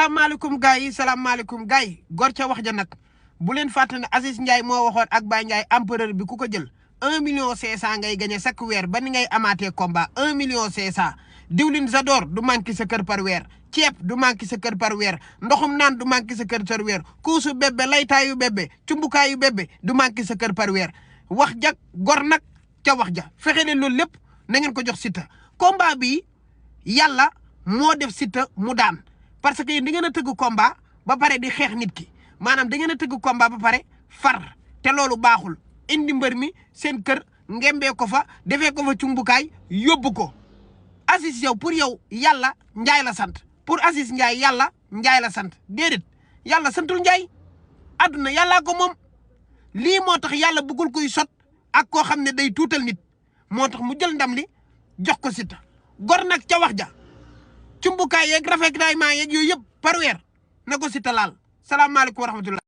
salaamaaleykum gars yi gor ca wax ja nag bu leen fàtte ne Aziz Ndiaye moo waxoon ak Baye Ndiaye empereur bi ku ko jël 1,5 million ngay gagné chaque weer ba ni ngay amaatee combat 1,5 million. diwlin Zador du manqué sa kër par weer ceeb du manqué sa kër par weer ndoxum naan du manqué sa kër par weer kuusu bébé laytaayu bébé cumbukaayu bébé du manqué sa kër par weer wax ja gor nag ca wax ja fexe leen loolu lépp na ngeen ko jox Siteu combat bi yàlla moo def Siteu mu daan. parce que yéen da ngeen a tëgg combat ba pare di xeex nit ki maanaam da ngeen a tëgg combat ba pare far te loolu baaxul indi mbër mi seen kër ngembee ko fa defee ko fa cumbukaay yóbbu ko Aziz yow pour yow yàlla Njaay la sant pour Aziz Njaay yàlla Njaay la sant déedéet yàlla santul Njaay àdduna yàllaa ko moom lii moo tax yàlla bëggul koy sot ak koo xam ne day tuutal nit moo tax mu jël ndam li jox ko Siteu gor nag ca wax ja cumbukaay yeeg rafetlaay maa yeeg yooyu yëpp par weer na ko Siteu laal salaamaaleykum wa rahmatullah